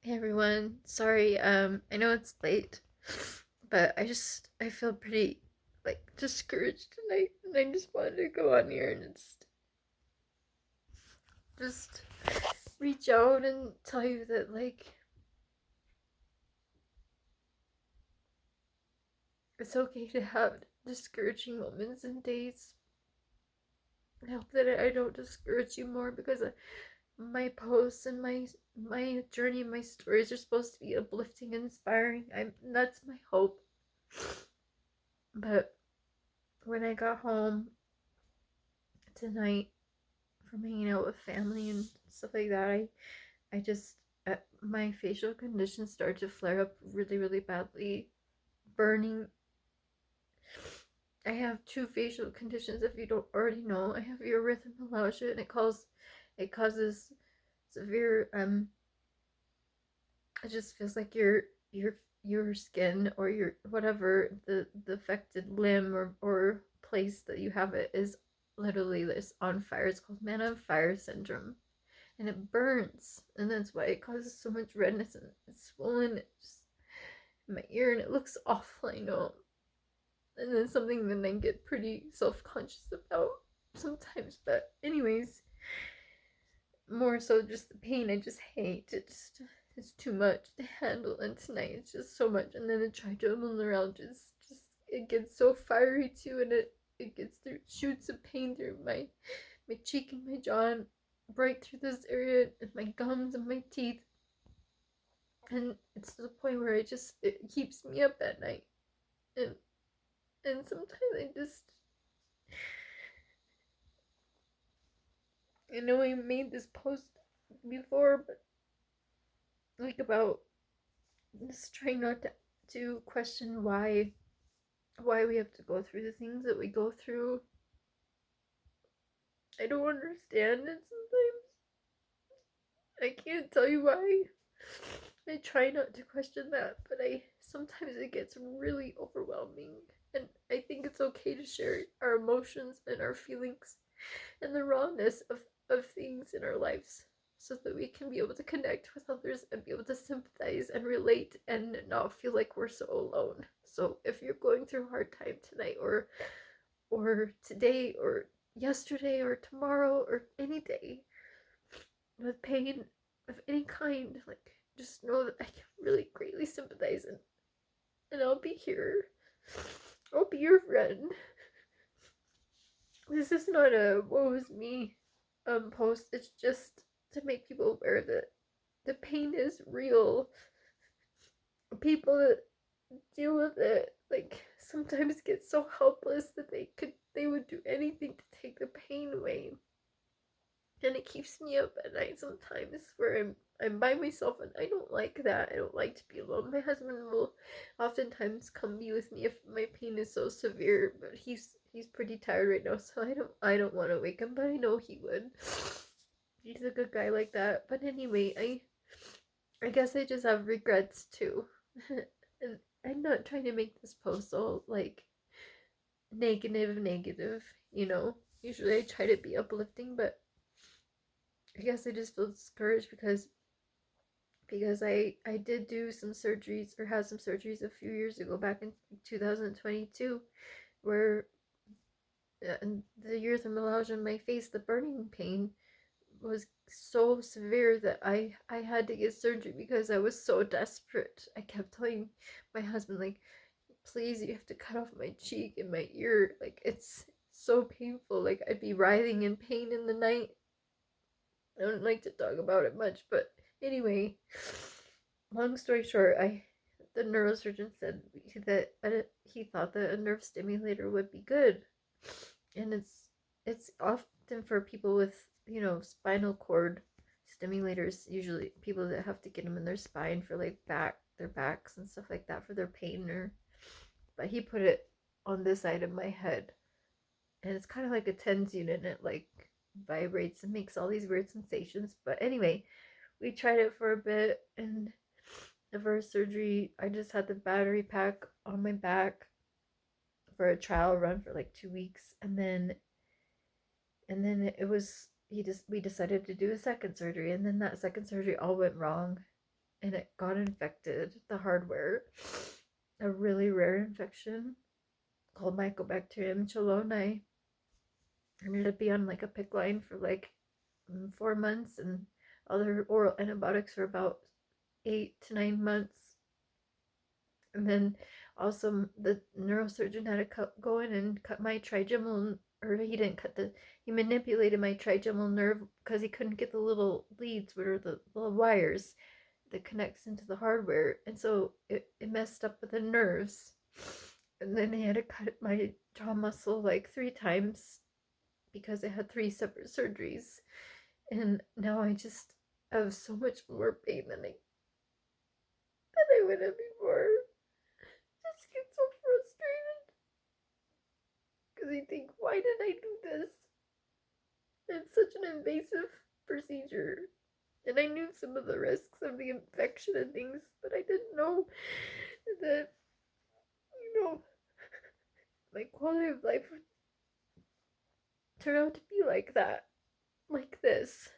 Hey everyone, sorry, I know it's late, but I feel pretty, discouraged tonight, and I just wanted to go on here and just reach out and tell you that, it's okay to have discouraging moments and days. I hope that I don't discourage you more because my posts and my journey and my stories are supposed to be uplifting and inspiring. That's my hope. But when I got home tonight from hanging out with family and stuff like that, I just my facial conditions started to flare up really, really badly. Burning. I have two facial conditions. If you don't already know, I have erythromelalgia, and it causes severe. It just feels like your skin or your whatever the affected limb or place that you have it is literally this on fire. It's called man on fire syndrome, and it burns, and that's why it causes so much redness, and it's swollen just in my ear, and it looks awful, I know. And then something that I get pretty self-conscious about sometimes, but anyways, more so just the pain. I just hate it. It's too much to handle, and tonight it's just so much. And then the trigeminal neuralgia is just it gets so fiery too, and it gets through shoots of pain through my cheek and my jaw, and right through this area, and my gums and my teeth, and it's to the point where it keeps me up at night, and sometimes I know I made this post before, but about just trying not to question why we have to go through the things that we go through. I don't understand it sometimes. I can't tell you why. I try not to question that, but I sometimes it gets really overwhelming. And I think it's okay to share our emotions and our feelings and the rawness of things in our lives so that we can be able to connect with others and be able to sympathize and relate and not feel like we're so alone. So if you're going through a hard time tonight or today or yesterday or tomorrow or any day with pain of any kind, just know that I can really greatly sympathize, and I'll be here. I'll be your friend. This is not a woe is me post. It's just to make people aware that the pain is real. People that deal with it sometimes get so helpless that they would do anything to take the pain away. And it keeps me up at night sometimes where I'm by myself, and I don't like that. I don't like to be alone. My husband will oftentimes come be with me if my pain is so severe, but he's pretty tired right now, so I don't want to wake him, but I know he would. He's a good guy like that. But anyway, I guess I just have regrets too. And I'm not trying to make this post all negative, you know. Usually I try to be uplifting, but I guess I just feel discouraged because I did do some surgeries or had some surgeries a few years ago, back in 2022, where the erythromelalgia in my face, the burning pain was so severe that I had to get surgery because I was so desperate. I kept telling my husband, please, you have to cut off my cheek and my ear. It's so painful. I'd be writhing in pain in the night. I don't like to talk about it much, but anyway, long story short, I the neurosurgeon said that he thought that a nerve stimulator would be good, and it's often for people with spinal cord stimulators. Usually, people that have to get them in their spine for their backs and stuff like that for their pain. But he put it on this side of my head, and it's kind of like a TENS unit, and it vibrates and makes all these weird sensations. But anyway, we tried it for a bit, and the first surgery, I just had the battery pack on my back for a trial run for 2 weeks, and then it was we decided to do a second surgery, and then that second surgery all went wrong. and it got infected, the hardware, a really rare infection called Mycobacterium chelonae. I ended up being on like a PICC line for like 4 months and other oral antibiotics for about 8 to 9 months. And then also the neurosurgeon had to go in and cut my trigeminal, or he didn't cut he manipulated my trigeminal nerve because he couldn't get the little leads, what are the little wires that connects into the hardware, and so it messed up with the nerves. And then they had to cut my jaw muscle like 3 times because I had 3 separate surgeries. And now I just have so much more pain than I would have before. I just get so frustrated because I think, why did I do this? It's such an invasive procedure. And I knew some of the risks of the infection and things, but I didn't know that, my quality of life would turn out to be like that. Like this.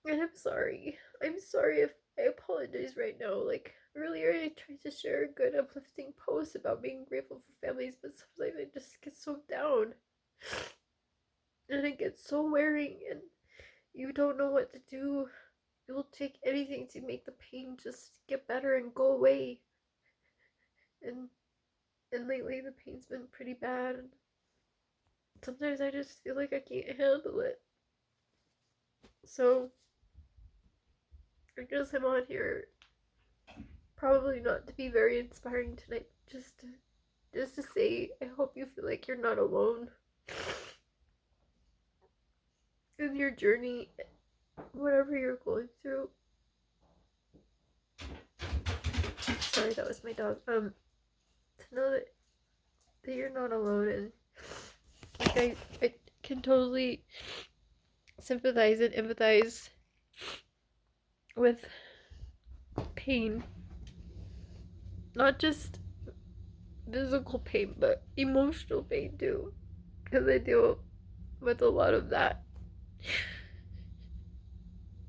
And I'm sorry. I'm sorry if I apologize right now. Like, earlier I tried to share a good, uplifting post about being grateful for families, but sometimes I just get so down. And it gets so wearing, and you don't know what to do. You'll take anything to make the pain just get better and go away. And lately the pain's been pretty bad, and sometimes I just feel like I can't handle it. So I guess I'm on here probably not to be very inspiring tonight, just to say I hope you feel like you're not alone in your journey, whatever you're going through. Sorry, that was my dog. To know that you're not alone, and like I can totally sympathize and empathize with pain, not just physical pain, but emotional pain too, because I deal with a lot of that.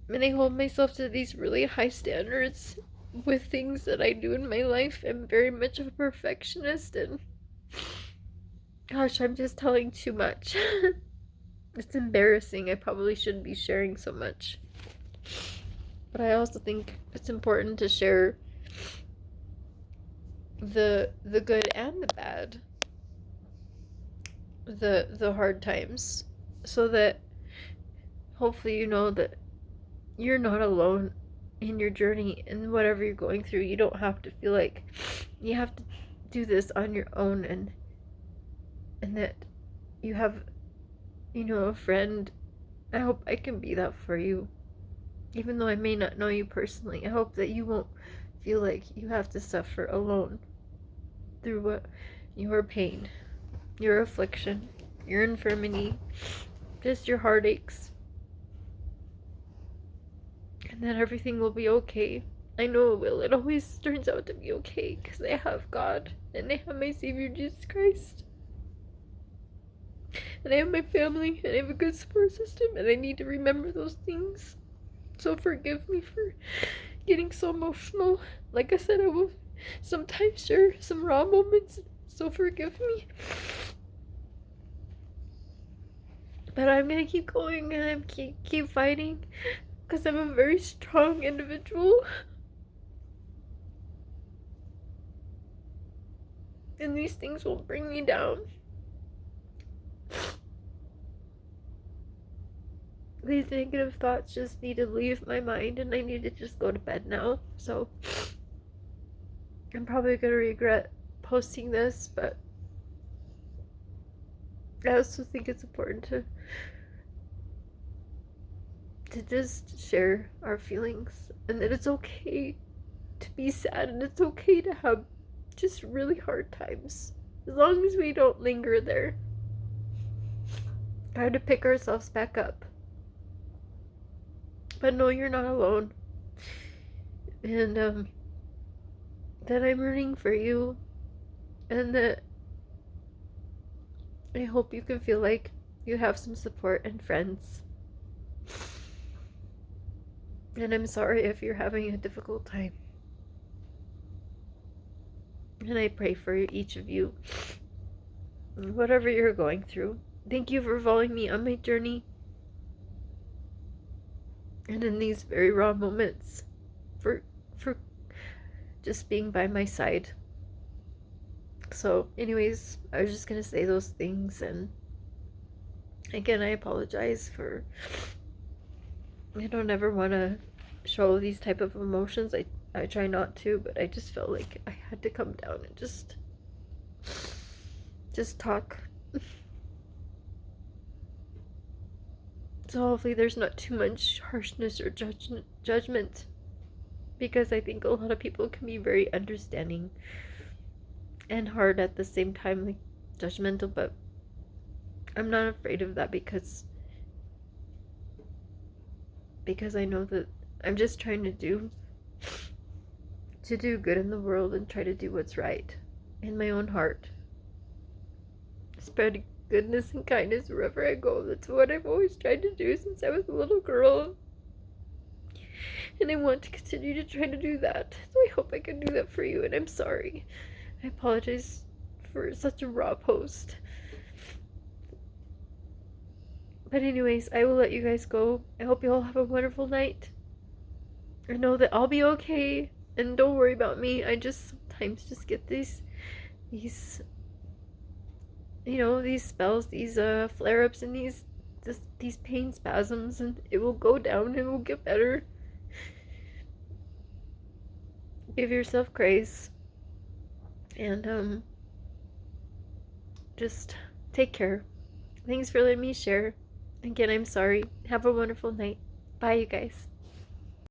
And I hold myself to these really high standards with things that I do in my life. I'm very much of a perfectionist, and gosh, I'm just telling too much. It's embarrassing. I probably shouldn't be sharing so much. But I also think it's important to share the good and the bad, the hard times, so that hopefully you know that you're not alone in your journey and whatever you're going through. You don't have to feel like you have to do this on your own, and that you have, a friend. I hope I can be that for you, even though I may not know you personally. I hope that you won't feel like you have to suffer alone through what your pain, your affliction, your infirmity, just your heartaches, and that everything will be okay. I know it will. It always turns out to be okay because I have God and I have my Savior Jesus Christ. And I have my family and I have a good support system, and I need to remember those things. So forgive me for getting so emotional. Like I said, I will sometimes share some raw moments, so forgive me. But I'm gonna keep going, and I'm keep fighting because I'm a very strong individual. And these things will bring me down. These negative thoughts just need to leave my mind, and I need to just go to bed now. So I'm probably gonna regret posting this, but I also think it's important to just share our feelings, and that it's okay to be sad, and it's okay to have just really hard times, as long as we don't linger there. Try to pick ourselves back up. But no, you're not alone. And that I'm rooting for you, and that I hope you can feel like you have some support and friends. And I'm sorry if you're having a difficult time. And I pray for each of you, whatever you're going through. Thank you for following me on my journey. And in these very raw moments, for just being by my side. So, anyways, I was just gonna say those things, and again, I apologize for. I don't ever want to show these type of emotions. I try not to, but I just felt like I had to come down and just talk. So hopefully there's not too much harshness or judgment, because I think a lot of people can be very understanding and hard at the same time, like judgmental, but I'm not afraid of that because I know that I'm just trying to do good in the world and try to do what's right in my own heart. Spread goodness and kindness wherever I go. That's what I've always tried to do since I was a little girl. And I want to continue to try to do that. So I hope I can do that for you, and I'm sorry. I apologize for such a raw post. But anyways, I will let you guys go. I hope you all have a wonderful night. I know that I'll be okay, and don't worry about me. I just sometimes just get these these spells, these flare-ups, and these pain spasms, and it will go down and it will get better. Give yourself grace, and just take care. Thanks for letting me share. Again, I'm sorry. Have a wonderful night. Bye, you guys.